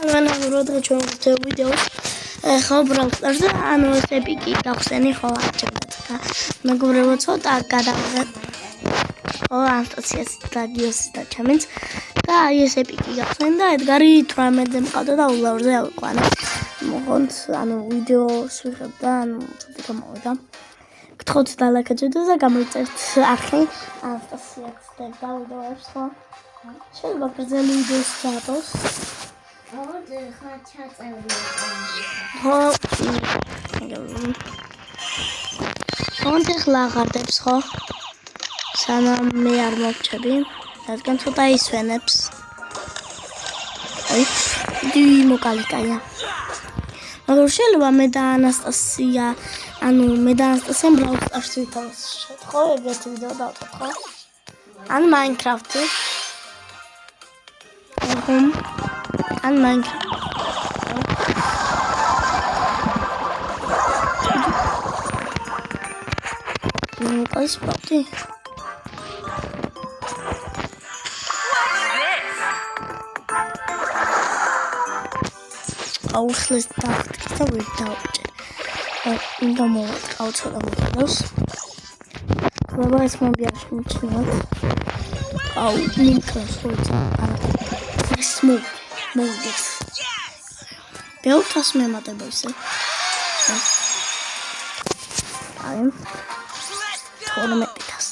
როდა ჩვენ ვიდეოს ხო ბრალსტარზე ანუ ეს ეპიკი გავხსენი ხო არჩევდეთ და მეგობრებო ცოტა გადავიღეთ ხო ანსტაციას და გიოსის და ჩემიც და აი ეს ეპიკი გავხსენი და ედგარი 18-დე მყავდა და ულავრზე ავიყვანა მოხონთ ანუ ვიდეოს ვიღებ და ანუ ცოტა გამოვიდა გთხოვთ და ლაიქებთ და გამოიწერთ ახლა ანსტაციას და ვიდეოებს ხო შეიძლება გრძელი ვიდეოს ჩაატოს ხონთ ახლა აღარდებს ხო სანამ მე არ მოვჩები რადგან ცოტა ისვენებს აი მოკალიკაია მაგრამ შეიძლება მე და ანასტასია ანუ მე და ანასტასია ბრაულსტარს ვითავსოთ ხო ეგეთი ვიდეო დავწოთ ხო ან მაინკრაფტი and Minecraft. Guys, party. Auslässt dacht ich da without. Und da mal out of the house. Aber jetzt mal wieder nicht. Oh, Minecraft. Smoke. მოვიდეთ. ბევრთას მემატება ისე. აი. 12-ას.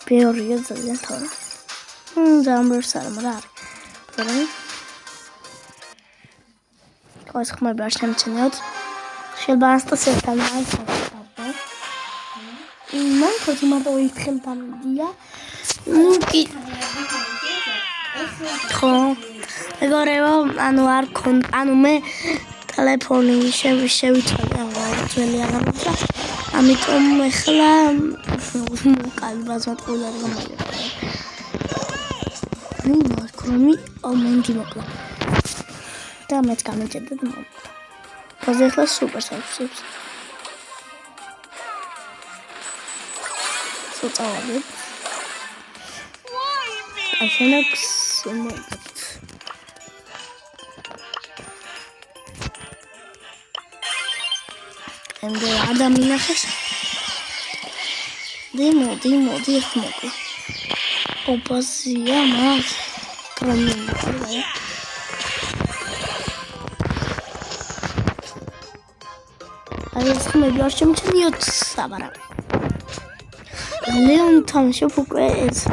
ბევრია ძალიან თორე. ზამბერს არ არის. თორე. ყავს ხმები არ შემჩნიოთ. შეიძლება ანსტასიასთან აიცავდა. მან თვითონ ოიქხელ დამიდია. კი. ხო მეგობრებო ანუ არ ანუ მე ტელეფონი შევიცვალე ძველი აღარ ამიტომ ეხლა კალბაზად ყველა რა გამიგება ნუ ქრომი მომენტი მოკლა და მეც გამეჭედეთ მოკლდა ეხლა სუპერ საუბრობს სოწავები აშენებს and ადამიანახეს დიმო დიხმოკო ოპოზია მას პრომინა აი ეს ხმები არ შემჩნიოთ საბარა ლეონ თამაშობ უკვე ეს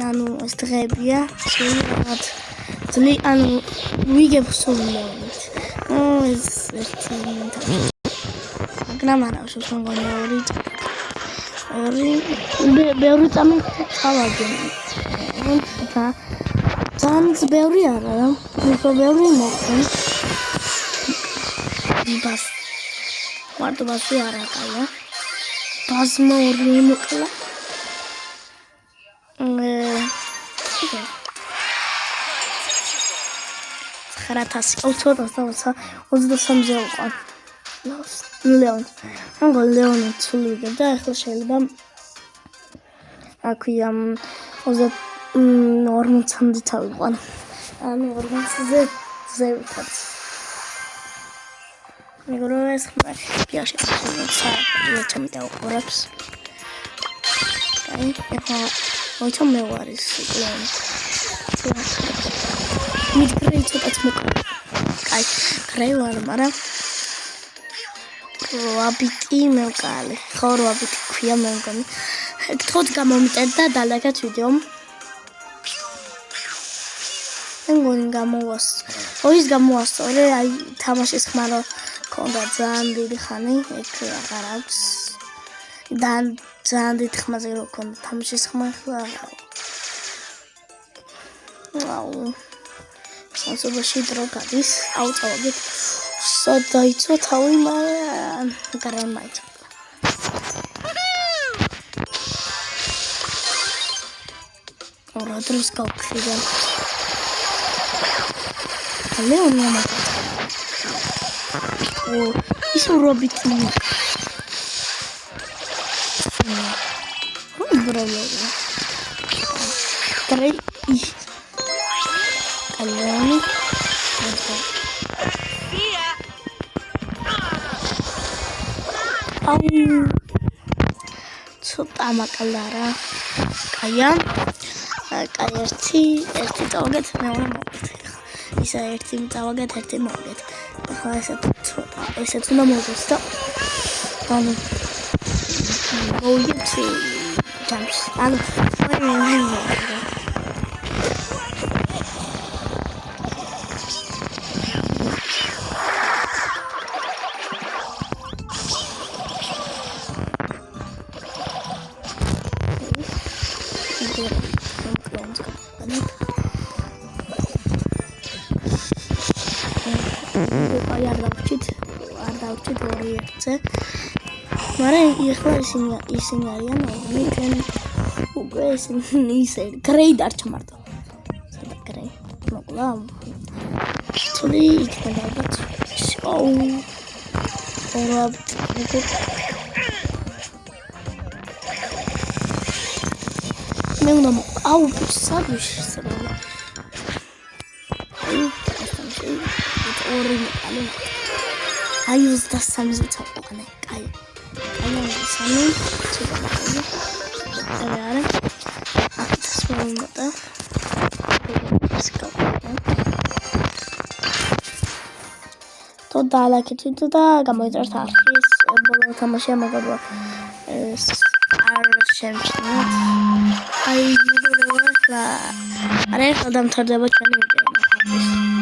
ანუ ეს დღეებია შეიძლება ძლიერ ანუ ვიგებ სულმოვით ეს ერთი მაგრამ არა შენ მგონი ორი ბევრი წამი ხავაგე და ძალიან ბევრი არა უფრო ბევრი მოხდა დიბას ვარდო ბასი არა კაია ბაზმა ორი მოკლა ხარათასი ოცოდასა 23-ზე ვიყავ ლეონ ანუ ლეონი ცვლიდა და ახლა შეიძლება აქვია 40-მდე წავიყვან ანუ 40-ზე ვიქაც მეგროვეს პიაში საერთოდ დაუყურებს აი ეხლა ოჩო მე ვარ ის ლეონი მითხრე ცოტაც მოკლა აი კრეივარ მაგრამ როაბიკი მეკალე ხო როაბიკი ქვია მე მგონი გთხოვთ გამომიწერდა და ლაიქეთ ვიდეო მგონი ის გამოვასწორე აი თამაშის ხმარო ქონდა ძალიან დიდი ხანი ეგ აღარ აქვს და ძალიან დიდი ხმაზე რო ქონდა თამაშის ხმა ახლა აუ სასწაულში დრო გადის ავწავებით სადაიცვა თავი მაგრამ გარემაიც ორ დროს გავხიდა ლეონი ამათა ის რობიტი Bravo. Trei. Allora. ცოტა მაკალარა. კაია. კაი ერთი წავაგეთ, მეორე მოვგეთ. ისა ერთი წავაგეთ, ერთი მოვგეთ. ახლა ესეც უნდა მოვგეთ და ანუ მოვიგეთ ჯამს. ანუ მე არ დავჭით ორი ერთზე. მაგრამ ეხლა ისინი არიან ორი ჩვენ უკვე ისე გრეი დარჩა მარტო. სადა გრეი? მოკლა. თული იქნება ალბათ. მე უნდა სადვიში სადა. ორი მოკალი. აი 23 ზუცაყანე. კაი. სამი ცოტა. არა. ახაც მომენტა. თოდა ლაკეთი და გამოიწერთ არხის ბოლო თამაშია მაგალითად არ შემჩნევთ. აი მეგობრებო, არა დამთავრდება ჩვენი ვიდეო.